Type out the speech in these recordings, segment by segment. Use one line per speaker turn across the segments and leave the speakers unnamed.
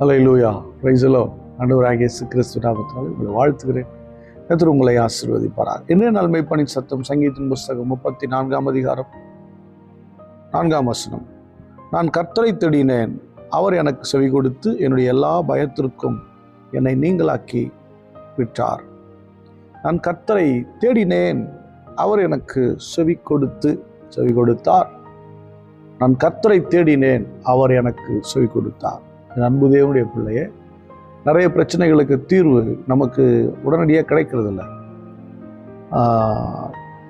Hallelujah, praise the Lord. ஆண்டவராகிய இயேசு கிறிஸ்து நாமத்தினாலே உங்களை வாழ்த்துகிறேன். கர்த்தர் உங்களை ஆசீர்வதிப்பாராக. இன்றைய நாள் மெய்ப்பனின் சத்தம், சங்கீதத்தின் புஸ்தகம் 34 அதிகாரம் 4 நான் கர்த்தரை தேடினேன், அவர் எனக்கு செவி கொடுத்து என்னுடைய எல்லா பயத்திற்கும் என்னை நீங்களாக்கி விட்டார். நான் கர்த்தரை தேடினேன், அவர் எனக்கு செவி கொடுத்தார். நான் கர்த்தரை தேடினேன், அவர் எனக்கு செவி கொடுத்தார். என் அன்பு தேவனுடைய பிள்ளையே, நிறைய பிரச்சனைகளுக்கு தீர்வு நமக்கு உடனடியாக கிடைக்கிறதில்ல.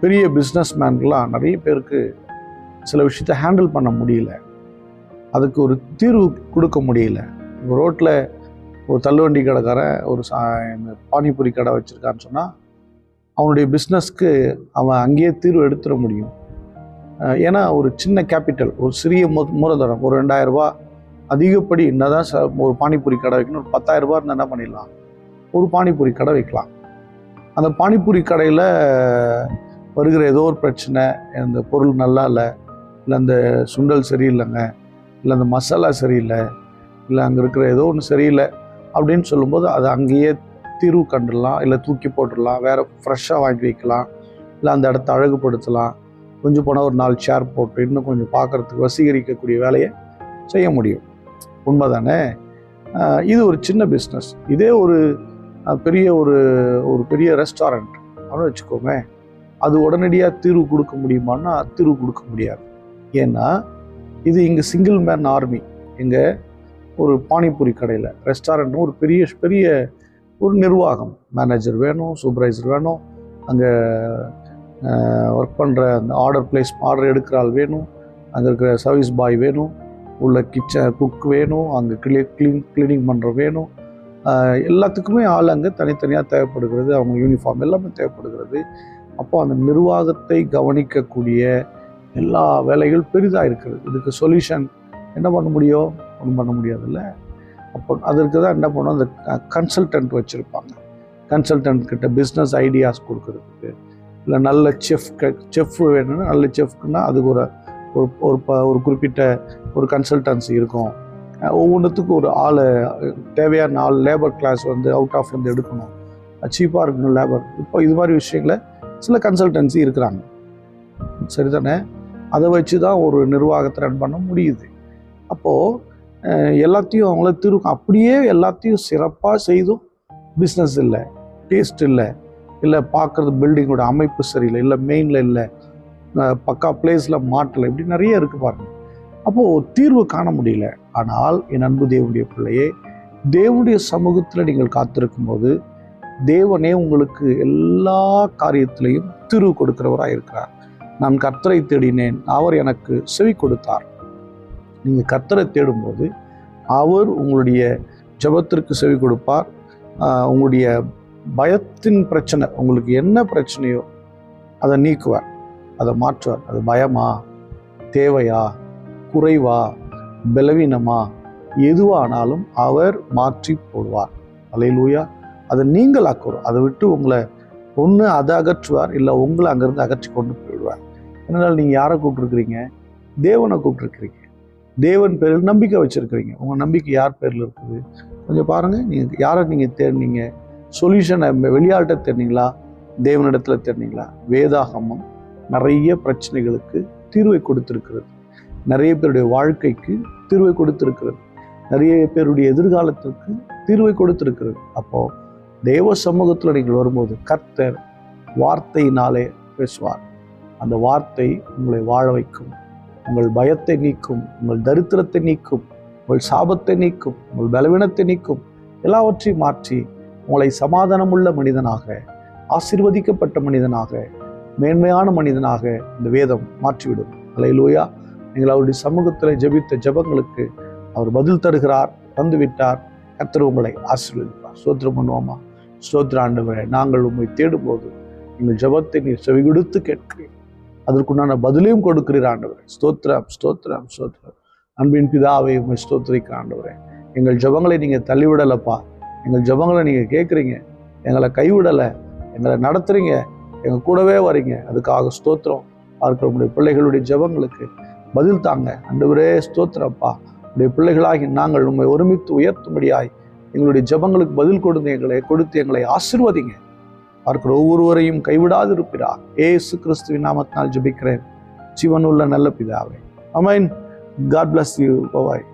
பெரிய பிஸ்னஸ் மேன்கெலாம் நிறைய பேருக்கு சில விஷயத்தை ஹேண்டில் பண்ண முடியல, அதுக்கு ஒரு தீர்வு கொடுக்க முடியல. ரோட்டில் ஒரு தள்ளுவண்டி கடைக்காரன் ஒரு பானிபூரி கடை வச்சுருக்கான்னு சொன்னால் அவனுடைய பிஸ்னஸ்க்கு அவன் அங்கேயே தீர்வு எடுத்துட முடியும். ஏன்னா ஒரு சின்ன கேபிட்டல், ஒரு சிறிய மூலதனம், ஒரு 2000 ரூபா அதிகப்படி என்னதான் ஒரு பானிபூரி கடை வைக்கணும், ஒரு 10,000 ரூபா இருந்தால் என்ன பண்ணிடலாம், ஒரு பானிபூரி கடை வைக்கலாம். அந்த பானிபூரி கடையில் வருகிற ஏதோ ஒரு பிரச்சனை, அந்த பொருள் நல்லா இல்லை, இல்லை அந்த சுண்டல் சரியில்லைங்க, இல்லை அந்த மசாலா சரியில்லை, இல்லை அங்கே இருக்கிற ஏதோ ஒன்று சரியில்லை அப்படின்னு சொல்லும்போது அதை அங்கேயே தீர்வு கண்டுடலாம், இல்லை தூக்கி போட்டுடலாம், வேறு ஃப்ரெஷ்ஷாக வாங்கி வைக்கலாம், இல்லை அந்த இடத்த அழகுபடுத்தலாம், கொஞ்சம் போனால் ஒரு 4 சேர் போட்டு இன்னும் கொஞ்சம் பார்க்குறதுக்கு வசீகரிக்கக்கூடிய வேலையை செய்ய முடியும். உண்மைதானே? இது ஒரு சின்ன பிஸ்னஸ். இதே ஒரு பெரிய ஒரு பெரிய ரெஸ்டாரண்ட் அப்படின்னு வச்சுக்கோமே, அது உடனடியாக தீர்வு கொடுக்க முடியுமான்னா தீர்வு கொடுக்க முடியாது. ஏன்னா இது இங்கே சிங்கிள் மேன் ஆர்மி. இங்கே ஒரு பானிபூரி கடையில் ரெஸ்டாரண்ட்டும் ஒரு பெரிய ஒரு நிர்வாகம், மேனேஜர் வேணும், சூப்பர்வைசர் வேணும், அங்கே ஒர்க் பண்ணுற அந்த ஆர்டர் எடுக்கிற ஆள் வேணும், அங்கே இருக்கிற சர்வீஸ் பாய் வேணும், உள்ள கிச்சன் குக் வேணும், அங்கே கிளீனிங் பண்ணுற வேணும். எல்லாத்துக்குமே ஆள் அங்கே தனித்தனியாக தேவைப்படுகிறது, அவங்க யூனிஃபார்ம் எல்லாமே தேவைப்படுகிறது. அப்போ அந்த நிர்வாகத்தை கவனிக்கக்கூடிய எல்லா வேலைகள் பெரிதாக இருக்கிறது. இதுக்கு சொல்யூஷன் என்ன பண்ண முடியும்? ஒன்றும் பண்ண முடியாதுல்ல. அப்போ அதற்கு தான் என்ன பண்ணோம், அந்த கன்சல்டன்ட் வச்சுருப்பாங்க. கன்சல்டன்ட் கிட்ட பிஸ்னஸ் ஐடியாஸ் கொடுக்கறதுக்கு, இல்லை நல்ல செஃப் வேணும்னா, நல்ல செஃப்க்குன்னா அதுக்கு ஒரு குறிப்பிட்ட ஒரு கன்சல்டன்சி இருக்கும். ஒவ்வொன்றுத்துக்கும் ஒரு ஆள் தேவையான ஆள், லேபர் கிளாஸ் அவுட் ஆஃப்லேருந்து எடுக்கணும், சீப்பாக இருக்கணும் லேபர். இப்போ இது மாதிரி விஷயங்களை சில கன்சல்டன்சி இருக்கிறாங்க, சரிதானே? அதை வச்சு தான் ஒரு நிர்வாகத்தை ரன் பண்ண முடியுது. அப்போது எல்லாத்தையும் அவங்கள அப்படியே எல்லாத்தையும் சிறப்பாக செய்தும் பிஸ்னஸ் இல்லை, டேஸ்ட் இல்லை பார்க்குறது பில்டிங்கோட அமைப்பு சரியில்லை, இல்லை மெயினில் இல்லை, பக்கா பிளேஸில் மாட்டலை, இப்படி நிறைய இருக்குது பாருங்கள். அப்போது தீர்வு காண முடியல. ஆனால் என் அன்பு தேவனுடைய பிள்ளையே, தேவனுடைய சமூகத்தில் நீங்கள் காத்திருக்கும் போது தேவனே உங்களுக்கு எல்லா காரியத்திலையும் தீர்வு கொடுக்கிறவராக இருக்கிறார். நான் கர்த்தரை தேடினேன், அவர் எனக்கு செவி கொடுத்தார். நீங்கள் கர்த்தரை தேடும்போது அவர் உங்களுடைய ஜெபத்திற்கு செவி கொடுப்பார். உங்களுடைய பயத்தின் பிரச்சனை, உங்களுக்கு என்ன பிரச்சனையோ அதை நீக்குவார், அதை மாற்றுவார். அது பயமா, தேவையா, குறைவா, பலவீனமா, எதுவானாலும் அவர் மாற்றி போடுவார். அல்லேலூயா. அதை நீங்கள் ஆக்குவார். அதை விட்டு உங்களை ஒன்று அதை அகற்றுவார், இல்லை உங்களை அங்கேருந்து அகற்றி கொண்டு போயிடுவார். அதனால் நீங்கள் யாரை கூப்பிட்டுருக்கிறீங்க? தேவனை கூப்பிட்டுருக்கிறீங்க. தேவன் பேரில் நம்பிக்கை வச்சுருக்கிறீங்க. உங்கள் நம்பிக்கை யார் பேரில் இருக்குது? கொஞ்சம் பாருங்கள். நீங்கள் யாரை நீங்கள் தேடினீங்க? சொல்யூஷனை வெளியாள்கிட்ட தேடினீங்களா, தேவனிடத்தில் தேடினீங்களா? வேதாகமம் நிறைய பிரச்சனைகளுக்கு தீர்வை கொடுத்துருக்கிறது, நிறைய பேருடைய வாழ்க்கைக்கு தீர்வை கொடுத்துருக்கிறது, நிறைய பேருடைய எதிர்காலத்திற்கு தீர்வை கொடுத்துருக்கிறது. அப்போது தேவ சமூகத்தில் நீங்கள் வரும்போது கர்த்தர் வார்த்தையினாலே பேசுவார். அந்த வார்த்தை உங்களை வாழ வைக்கும், உங்கள் பயத்தை நீக்கும், உங்கள் தரித்திரத்தை நீக்கும், உங்கள் சாபத்தை நீக்கும், உங்கள் பலவீனத்தை நீக்கும், எல்லாவற்றையும் மாற்றி உங்களை சமாதானமுள்ள மனிதனாக, ஆசீர்வதிக்கப்பட்ட மனிதனாக, மேன்மையான மனிதனாக இந்த வேதம் மாற்றிவிடும். அல்லேலூயா. நீங்கள் அவருடைய சமூகத்தில் ஜெபித்த ஜெபங்களுக்கு அவர் பதில் தருகிறார், தந்துவிட்டார். கர்த்தர் உங்களை ஆசீர்வதிப்பார். ஸ்தோத்திரம் பண்ணுவோமா? ஸ்தோத்திர ஆண்டவரே, நாங்கள் உம்மை தேடும்போது எங்கள் ஜெபத்தை நீர் செவி கொடுத்து கேட்கிறீர், அதற்குண்டான பதிலையும் கொடுக்கிறீர் ஆண்டவரே. ஸ்தோத்திரம் ஸ்தோத்திரம் ஸ்தோத்திரம். அன்பின் பிதாவை உம்மை ஸ்தோத்திரிக்கிற ஆண்டவரே, எங்கள் ஜெபங்களை நீங்கள் தள்ளிவிடலைப்பா, எங்கள் ஜெபங்களை நீங்கள் கேட்குறீங்க, எங்களை கைவிடலை, எங்களை நடத்துகிறீங்க, எங்கள் கூடவே வரீங்க. அதுக்காக ஸ்தோத்திரம். பார்க்கிற உங்களுடைய பிள்ளைகளுடைய ஜெபங்களுக்கு பதில் தாங்க ஆண்டவரே. ஸ்தோத்திரப்பா. உடைய பிள்ளைகளாகி நாங்கள் உண்மை ஒருமித்து உயர்த்தும்படியாய் எங்களுடைய ஜெபங்களுக்கு பதில் கொடுத்து எங்களை ஆசீர்வதிங்க. பார்க்கிற ஒவ்வொருவரையும் கைவிடாது இருப்பிறார். ஏசு கிறிஸ்துவின் நாமத்தினால் ஜெபிக்கிறேன் ஜீவனுள்ள நல்ல பிதாவே. ஆமென். God bless you. Bye bye.